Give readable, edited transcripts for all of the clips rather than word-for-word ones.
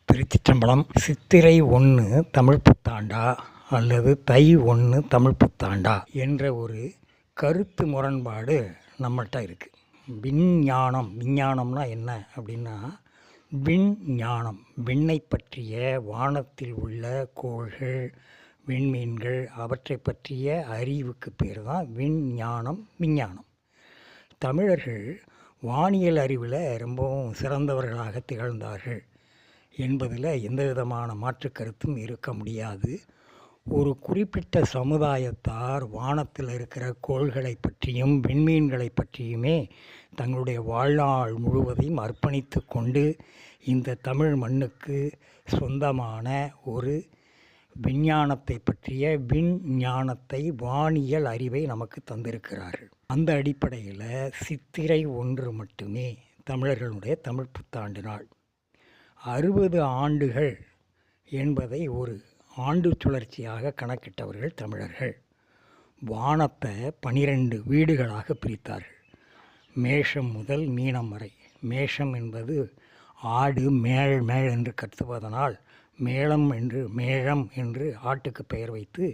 திருச்சிற்றம்பலம். சித்திரை 1 தமிழ் புத்தாண்டா அல்லது தை 1 தமிழ் புத்தாண்டா என்ற ஒரு கருத்து முரண்பாடு நம்மள்கிட்ட இருக்குது. விஞ்ஞானம், விஞ்ஞானம்னா என்ன அப்படின்னா, விஞ்ஞானம் விண்ணை பற்றிய, வானத்தில் உள்ள கோள்கள், விண்மீன்கள், அவற்றை பற்றிய அறிவுக்கு பேர் தான் விஞ்ஞானம், விஞ்ஞானம். தமிழர்கள் வானியல் அறிவில் ரொம்பவும் சிறந்தவர்களாக திகழ்ந்தார்கள் என்பதில் எந்த விதமான மாற்று கருத்தும் இருக்க முடியாது. ஒரு குறிப்பிட்ட சமுதாயத்தார் வானத்தில் இருக்கிற கோள்களை பற்றியும் விண்மீன்களை பற்றியுமே தங்களுடைய வாழ்நாள் முழுவதையும் அர்ப்பணித்து கொண்டு இந்த தமிழ் மண்ணுக்கு சொந்தமான ஒரு விஞ்ஞானத்தை பற்றிய விஞ்ஞானத்தை, வானியல் அறிவை நமக்கு தந்திருக்கிறார்கள். அந்த அடிப்படையில் சித்திரை 1 மட்டுமே தமிழர்களுடைய தமிழ் புத்தாண்டு நாள். 60 ஆண்டுகள் என்பதை ஒரு ஆண்டு சுழற்சியாக கணக்கிட்டவர்கள் தமிழர்கள். வானத்தை 12 வீடுகளாக பிரித்தார்கள். மேஷம் முதல் மீனம் வரை. மேஷம் என்பது ஆடு மேள் மேள் என்று கத்துவதனால் மேளம் என்று ஆட்டுக்கு பெயர் வைத்து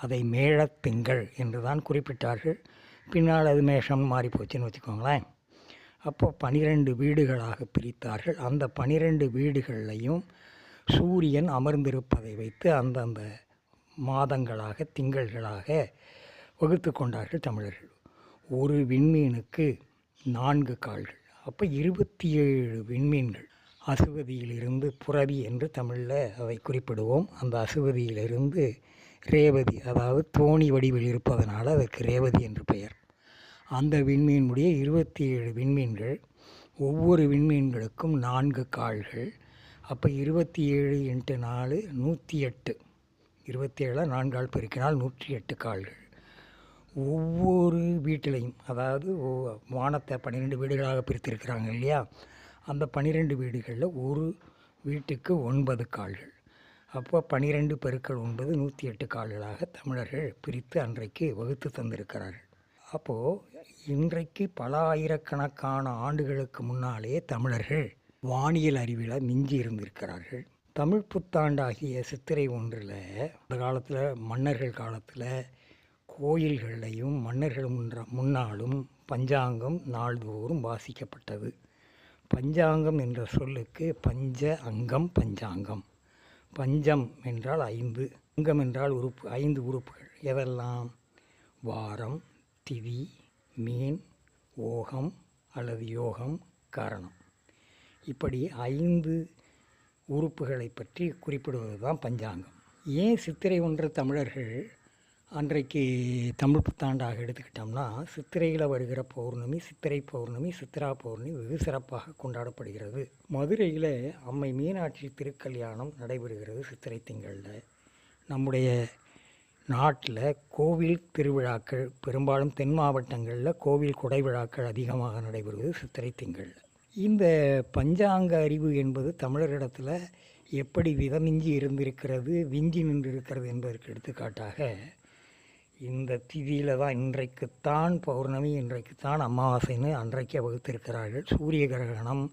அதை மேளத்திங்கள் என்று தான் குறிப்பிட்டார்கள். பின்னால் அது மேஷம் மாறி போச்சுன்னு வச்சுக்கோங்களேன். அப்போ 12 வீடுகளாக பிரித்தார்கள். அந்த 12 வீடுகளையும் சூரியன் அமர்ந்திருப்பதை வைத்து அந்தந்த மாதங்களாக, திங்கள்களாக வகுத்து கொண்டார்கள் தமிழர்கள். ஒரு விண்மீனுக்கு 4 கால்கள். அப்போ 27 விண்மீன்கள். அசுவதியிலிருந்து புரவி என்று தமிழில் அதை குறிப்பிடுவோம். அந்த அசுவதியிலிருந்து ரேவதி, அதாவது தோணி வடிவில் இருப்பதனால அதற்கு ரேவதி என்று பெயர். அந்த விண்மீனுடைய 27 விண்மீன்கள். ஒவ்வொரு விண்மீன்களுக்கும் 4 கால்கள். அப்போ 27 × 4 108. 27 4 ஆல் பெருக்கினால் 108 கால்கள். ஒவ்வொரு வீட்டிலையும், அதாவது வானத்தை 12 வீடுகளாக பிரித்திருக்கிறாங்க இல்லையா, அந்த 12 வீடுகளில் ஒரு வீட்டுக்கு 9 கால்கள். அப்போ 12 × 9 108 கால்களாக தமிழர்கள் பிரித்து அன்றைக்கு வகுத்து தந்திருக்கிறார்கள். அப்போது இன்றைக்கு பல ஆயிரக்கணக்கான ஆண்டுகளுக்கு முன்னாலே தமிழர்கள் வானியல் அறிவில் மிஞ்சி இருந்திருக்கிறார்கள். தமிழ் புத்தாண்டாகிய சித்திரை 1 அந்த காலத்தில், மன்னர்கள் காலத்தில் கோயில்களையும் மன்னர்கள் முன்னாலும் பஞ்சாங்கம் நாள்தோறும் வாசிக்கப்பட்டது. பஞ்சாங்கம் என்ற சொல்லுக்கு பஞ்ச அங்கம், பஞ்சாங்கம். பஞ்சம் என்றால் 5, அங்கம் என்றால் 5 உறுப்புகள். எதெல்லாம்? வாரம், திதி, மீன், ஓகம் அல்லது யோகம், கரணம். இப்படி 5 உறுப்புகளை பற்றி குறிப்பிடுவது தான் பஞ்சாங்கம். ஏன் சித்திரை 1 தமிழர்கள் அன்றைக்கு தமிழ் புத்தாண்டாக எடுத்துக்கிட்டோம்னா, சித்திரையில் வருகிற பௌர்ணமி, சித்திரை பௌர்ணமி, சித்திரா பௌர்ணமி வெகு சிறப்பாக கொண்டாடப்படுகிறது. மதுரையில் அம்மை மீனாட்சி திருக்கல்யாணம் நடைபெறுகிறது சித்திரை திங்களில். நம்முடைய நாட்டில் கோவில் திருவிழாக்கள், பெரும்பாலும் தென் மாவட்டங்களில் கோவில் கொடை விழாக்கள் அதிகமாக நடைபெறுவது சித்திரை திங்களில். இந்த பஞ்சாங்க அறிவு என்பது தமிழரிடத்தில் எப்படி விதமிஞ்சி இருந்திருக்கிறது, விஞ்சி நின்றிருக்கிறது என்பதற்கு எடுத்துக்காட்டாக இந்த திதியில் தான் இன்றைக்குத்தான் பௌர்ணமி, இன்றைக்குத்தான் அமாவாசைன்னு அன்றைக்கே வகுத்திருக்கிறார்கள். சூரிய கிரகணம்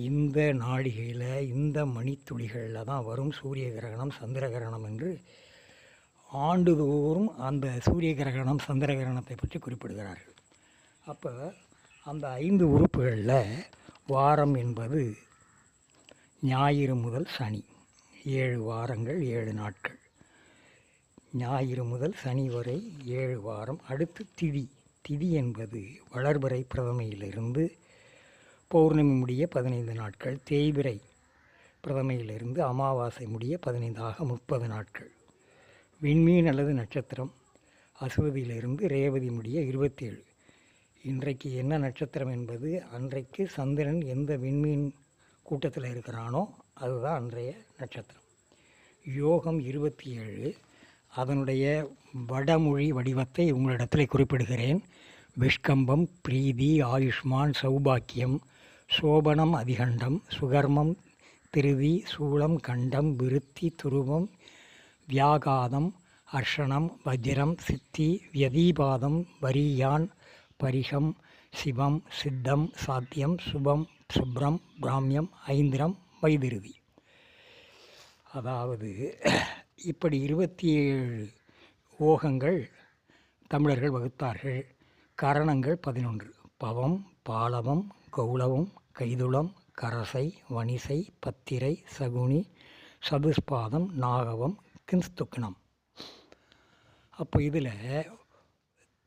இந்த நாடிகையில், இந்த மணித்துளிகளில் தான் வரும். சூரிய கிரகணம், சந்திர கிரகணம் என்று ஆண்டுதோறும் அந்த சூரிய கிரகணம், சந்திர கிரகணத்தை பற்றி குறிப்பிடுகிறார்கள். அப்போ அந்த 5 உறுப்புகளில் வாரம் என்பது ஞாயிறு முதல் சனி, 7 வாரங்கள், 7 நாட்கள். ஞாயிறு முதல் சனி வரை 7 வாரம். அடுத்து திதி. திதி என்பது வளர்பிறை பிரதமையிலிருந்து பௌர்ணமி முடிய 15 நாட்கள். தேய்பிறை பிரதமையிலிருந்து அமாவாசை முடிய 15 ஆக 30 நாட்கள். விண்மீன் அல்லது நட்சத்திரம் அசுவதியிலிருந்து ரேவதி முடிய 27. இன்றைக்கு என்ன நட்சத்திரம் என்பது, அன்றைக்கு சந்திரன் எந்த விண்மீன் கூட்டத்தில் இருக்கிறானோ அதுதான் அன்றைய நட்சத்திரம். யோகம் 27. அதனுடைய வடமொழி வடிவத்தை உங்களிடத்தில் குறிப்பிடுகிறேன். விஷ்கம்பம், பிரீதி, ஆயுஷ்மான், சௌபாக்கியம், சோபனம், அதிகண்டம், சுகர்மம், திருதி, சூலம், கண்டம், விருத்தி, துருவம், வியாகாதம், அர்ஷனம், வஜ்ரம், சித்தி, வியதீபாதம், வரியான், பரிகம், சிவம், சித்தம், சாத்தியம், சுபம், சுப்ரம், பிராமியம், ஐந்திரம், வைதிருதி. அதாவது இப்படி 27 ஓகங்கள் தமிழர்கள் வகுத்தார்கள். கரணங்கள் 11: பவம், பாலவம், கௌளவம், கைதுளம், கரசை, வணிசை, பத்திரை, சகுனி, சதுஸ்பாதம், நாகவம், கின்ஸ்துக்னம். அப்போ இதில்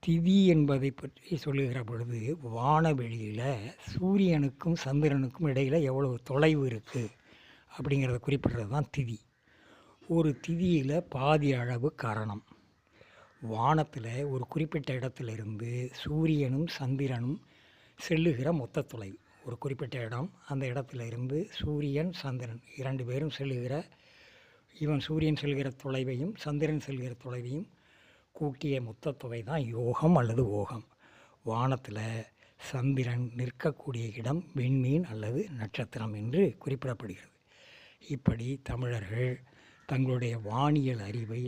திதி என்பதை பற்றி சொல்லுகிற பொழுது வானவெளியில் சூரியனுக்கும் சந்திரனுக்கும் இடையில் எவ்வளவு தொலைவு இருக்குது அப்படிங்கிறத குறிப்பிடுறது தான் திதி. ஒரு திதியில் பாதி அளவு கரணம். வானத்தில் ஒரு குறிப்பிட்ட இடத்திலிருந்து சூரியனும் சந்திரனும் செல்லுகிற மொத்த தொலைவு. ஒரு குறிப்பிட்ட இடம், அந்த இடத்துல இருந்து சூரியன் சந்திரன் 2 பேரும் செல்லுகிற, சூரியன் செல்கிற தொலைவையும் சந்திரன் செல்கிற தொலைவையும் கூட்டிய மொத்த தொகை தான் யோகம் அல்லது ஓகம். வானத்தில் சந்திரன் நிற்கக்கூடிய இடம் விண்மீன் அல்லது நட்சத்திரம் என்று குறிப்பிடப்படுகிறது. இப்படி தமிழர்கள் தங்களுடைய வானியல் அறிவை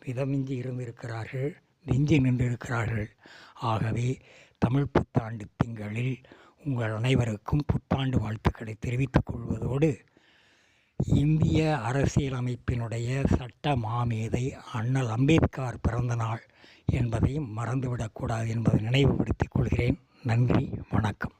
மிதமிஞ்சி இருந்திருக்கிறார்கள், விஞ்சி நின்றிருக்கிறார்கள். ஆகவே தமிழ் புத்தாண்டு திங்களில் உங்கள் அனைவருக்கும் புத்தாண்டு வாழ்த்துக்களை தெரிவித்துக் கொள்வதோடு, இந்திய அரசியலமைப்பினுடைய சட்ட மாமேதை அண்ணல் அம்பேத்கர் பிறந்த நாள் என்பதையும் மறந்துவிடக்கூடாது என்பதை நினைவுபடுத்திக் கொள்கிறேன். நன்றி, வணக்கம்.